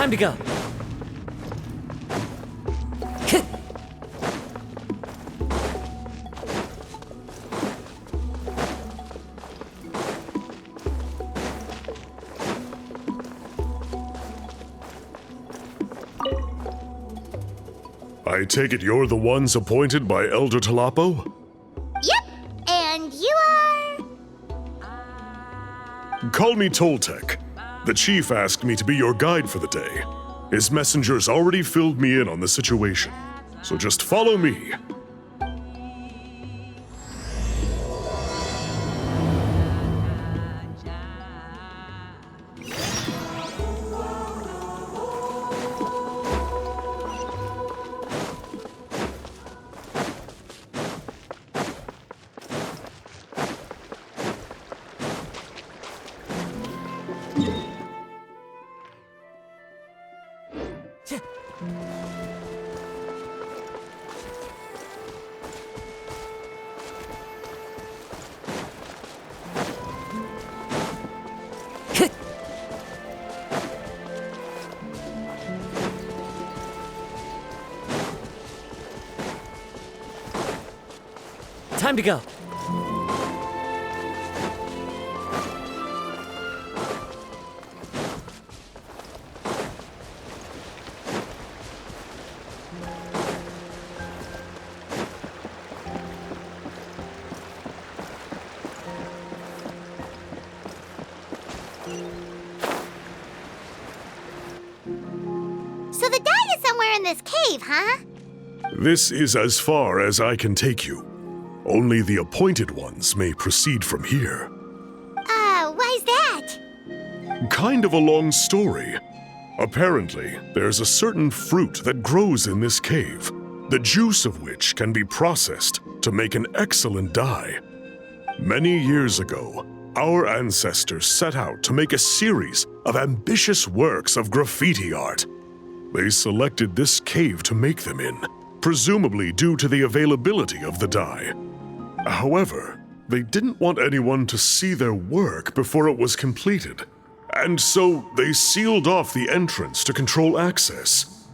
Time to go. I take it you're the ones appointed by Elder Talapo? Yep, and you are... Call me Toltec. The chief asked me to be your guide for the day. His messengers already filled me in on the situation, so just follow me. Time to go. So the guide is somewhere in this cave, huh? This is as far as I can take you. Only the appointed ones may proceed from here. Why's that? Kind of a long story. Apparently, there's a certain fruit that grows in this cave, the juice of which can be processed to make an excellent dye. Many years ago, our ancestors set out to make a series of ambitious works of graffiti art. They selected this cave to make them in, presumably due to the availability of the dye. However, they didn't want anyone to see their work before it was completed, and so they sealed off the entrance to control access.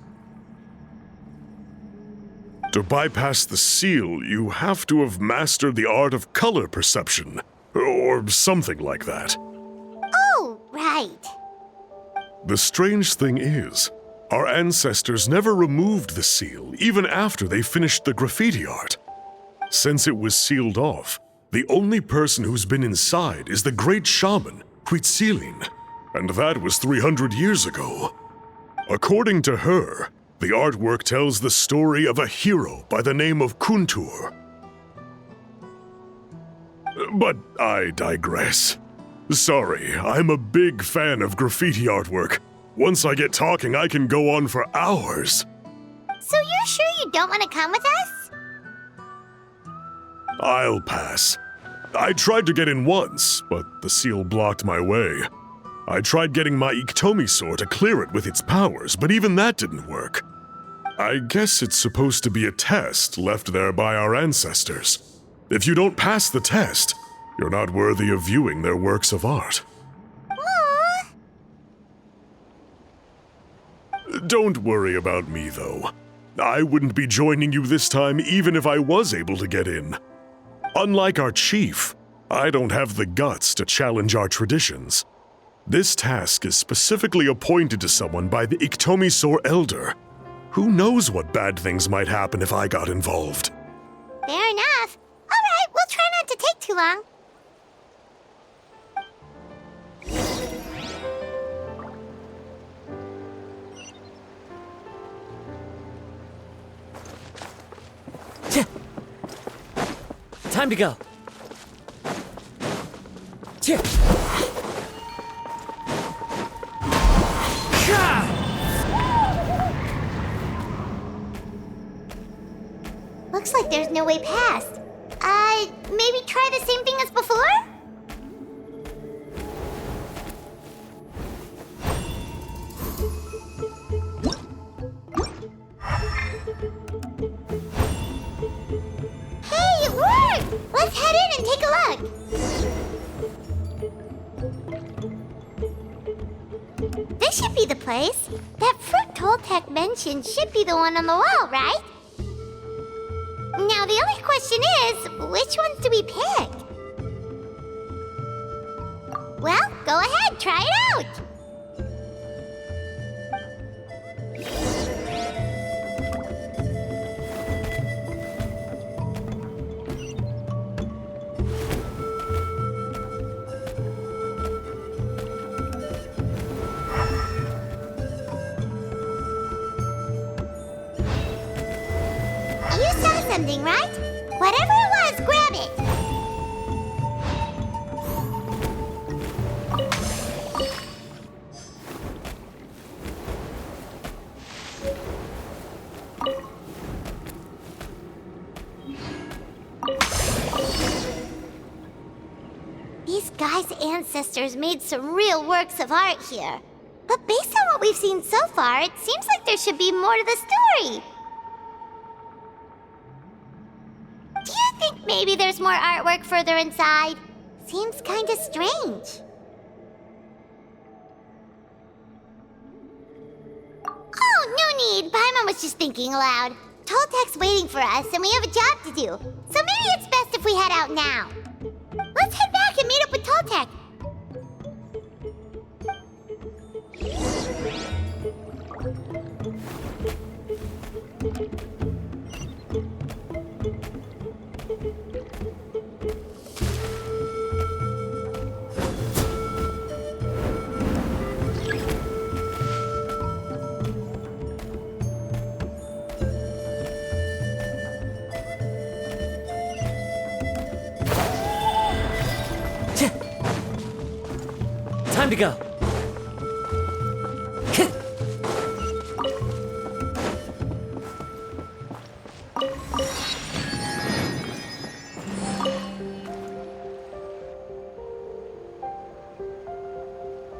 To bypass the seal, you have to have mastered the art of color perception, or something like that. Oh, right. The strange thing is, our ancestors never removed the seal even after they finished the graffiti art. Since it was sealed off, the only person who's been inside is the great shaman, Huitzilin, and that was 300 years ago. According to her, the artwork tells the story of a hero by the name of Kuntur. But I digress. Sorry, I'm a big fan of graffiti artwork. Once I get talking, I can go on for hours. So you're sure you don't want to come with us? I'll pass. I tried to get in once, but the seal blocked my way. I tried getting my Iktomi to clear it with its powers, but even that didn't work. I guess it's supposed to be a test left there by our ancestors. If you don't pass the test, you're not worthy of viewing their works of art. Aww. Don't worry about me, though. I wouldn't be joining you this time even if I was able to get in. Unlike our chief, I don't have the guts to challenge our traditions. This task is specifically appointed to someone by the Iktomi Elder. Who knows what bad things might happen if I got involved? Fair enough. All right, we'll try not to take too long. Time to go. Looks like there's no way past. Maybe try the same thing as before? Hey, it worked! Let's head in and take a look. This should be the place. That fruit Toltec mentioned should be the one on the wall, right? Now the only question is, which ones do we pick? Well, go ahead, try it out! You saw something, right? Whatever it was, grab it! These guys' ancestors made some real works of art here. But based on what we've seen so far, it seems like there should be more to the story. Do you think maybe there's more artwork further inside? Seems kinda strange. Oh, no need. Paimon was just thinking aloud. Toltec's waiting for us, and we have a job to do. So maybe it's best if we head out now. Let's head back and meet up with Toltec. Time to go.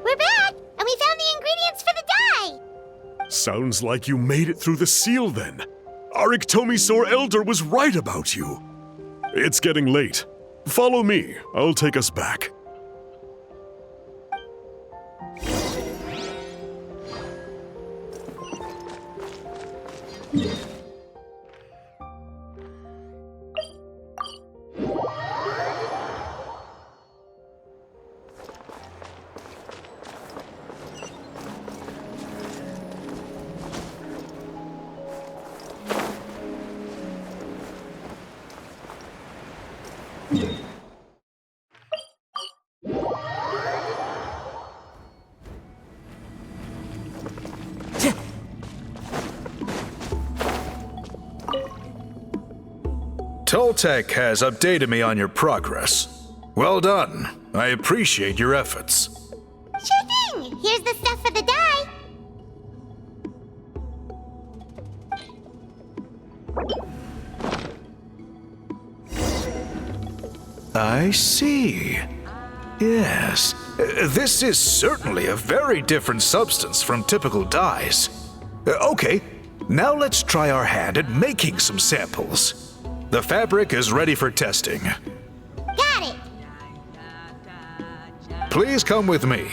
We're back, and we found the ingredients for the dye. Sounds like you made it through the seal then. Our Iktomisaur Elder was right about you. It's getting late. Follow me. I'll take us back. Toltec has updated me on your progress. Well done. I appreciate your efforts. Sure thing. Here's the stuff for the dye. I see. Yes. This is certainly a very different substance from typical dyes. Okay, now let's try our hand at making some samples. The fabric is ready for testing. Got it. Please come with me.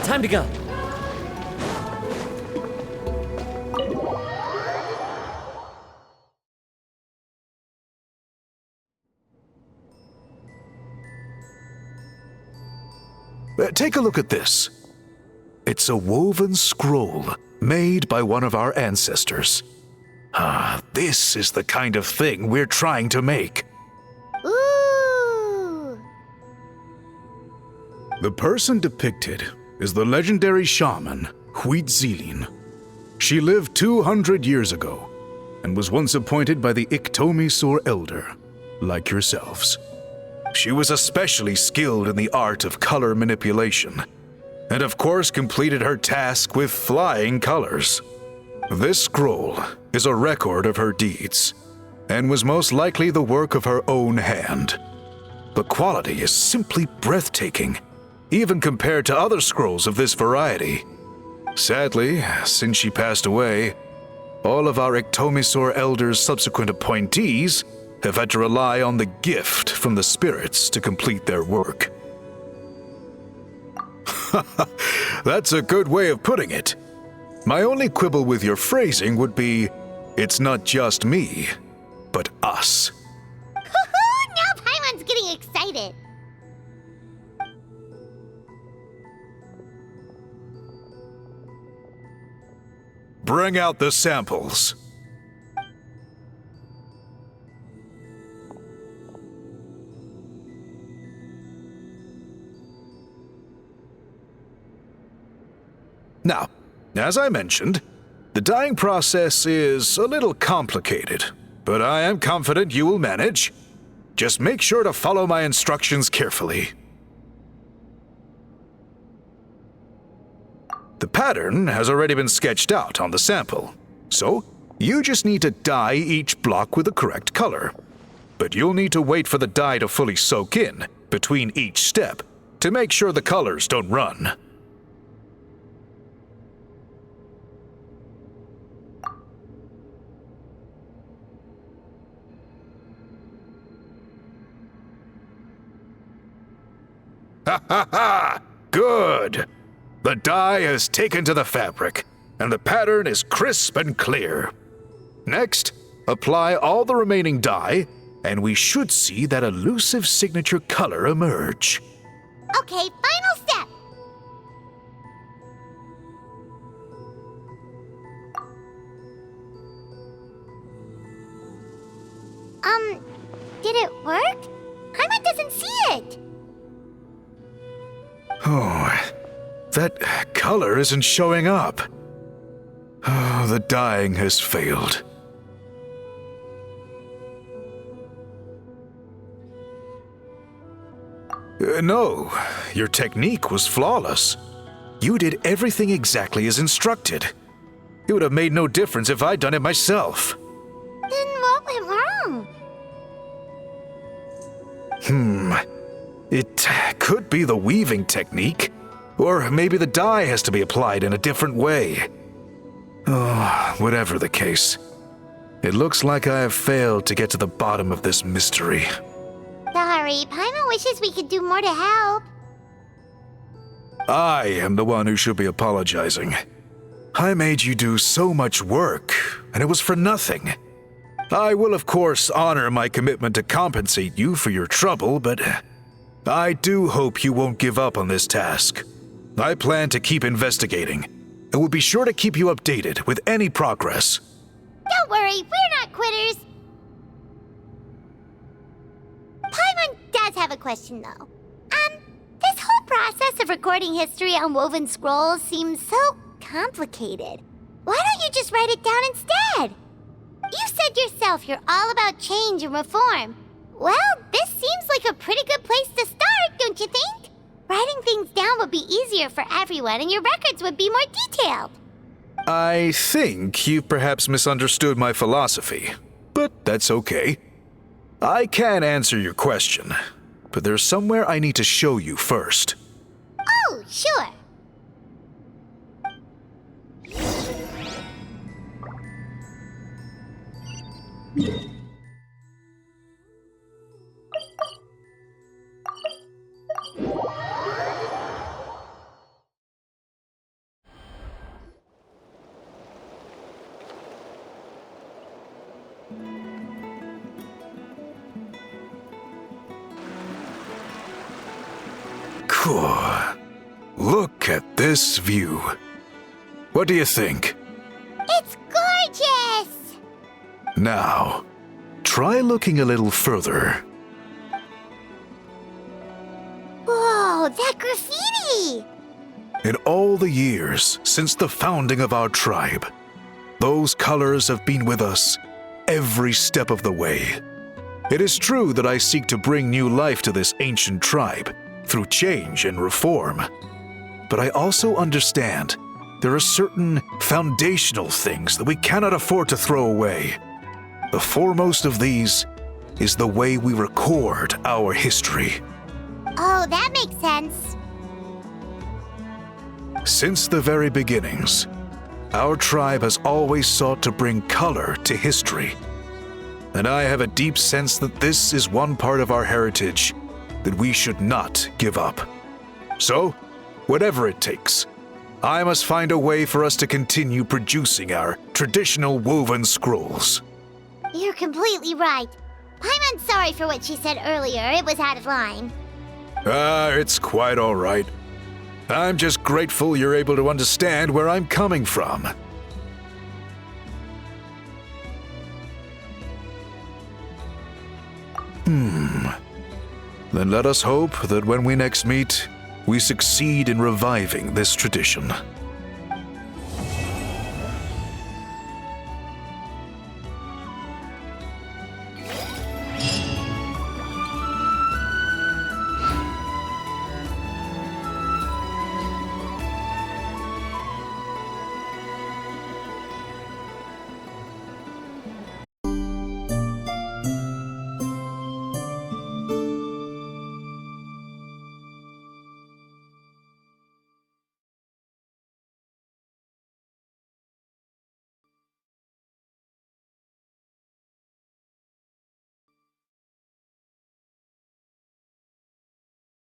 Time to go. Take a look at this. It's a woven scroll made by one of our ancestors. This is the kind of thing we're trying to make. Ooh. The person depicted is the legendary shaman, Huitzilin. She lived 200 years ago and was once appointed by the Iktomisaur Elder, like yourselves. She was especially skilled in the art of color manipulation, and of course completed her task with flying colors. This scroll is a record of her deeds, and was most likely the work of her own hand. The quality is simply breathtaking, even compared to other scrolls of this variety. Sadly, since she passed away, All of our Ictomisaur elders' subsequent appointees have had to rely on the gift from the spirits to complete their work. That's a good way of putting it. My only quibble with your phrasing would be, it's not just me, but us. Now Paimon's getting excited. Bring out the samples. Now, as I mentioned, the dyeing process is a little complicated, but I am confident you will manage. Just make sure to follow my instructions carefully. The pattern has already been sketched out on the sample, so you just need to dye each block with the correct color. But you'll need to wait for the dye to fully soak in between each step to make sure the colors don't run. Ha ha ha! Good! The dye has taken to the fabric, and the pattern is crisp and clear. Next, apply all the remaining dye, and we should see that elusive signature color emerge. Okay, final step. Did it work? Paimon doesn't see it. Oh, that color isn't showing up. Oh, the dyeing has failed. No, your technique was flawless. You did everything exactly as instructed. It would have made no difference if I'd done it myself. Then what went wrong? It could be the weaving technique, or maybe the dye has to be applied in a different way. Oh, whatever the case, it looks like I have failed to get to the bottom of this mystery. Sorry, Paimon wishes we could do more to help. I am the one who should be apologizing. I made you do so much work, and it was for nothing. I will, of course, honor my commitment to compensate you for your trouble, but I do hope you won't give up on this task. I plan to keep investigating, and will be sure to keep you updated with any progress. Don't worry, we're not quitters. Paimon does have a question, though. This whole process of recording history on woven scrolls seems so complicated. Why don't you just write it down instead? You said yourself you're all about change and reform. Well, this seems like a pretty good place to start, don't you think? Writing things down would be easier for everyone, and your records would be more detailed. I think you've perhaps misunderstood my philosophy, but that's okay. I can answer your question, but there's somewhere I need to show you first. Oh, sure. Cool. Look at this view. What do you think? It's gorgeous! Now, try looking a little further. Whoa, that graffiti! In all the years since the founding of our tribe, those colors have been with us every step of the way. It is true that I seek to bring new life to this ancient tribe through change and reform, but I also understand there are certain foundational things that we cannot afford to throw away. The foremost of these is the way we record our history. Oh, that makes sense. Since the very beginnings, our tribe has always sought to bring color to history. And I have a deep sense that this is one part of our heritage that we should not give up. So, whatever it takes, I must find a way for us to continue producing our traditional woven scrolls. You're completely right. Paimon's sorry for what she said earlier. It was out of line. It's quite all right. I'm just grateful you're able to understand where I'm coming from. Then let us hope that when we next meet, we succeed in reviving this tradition.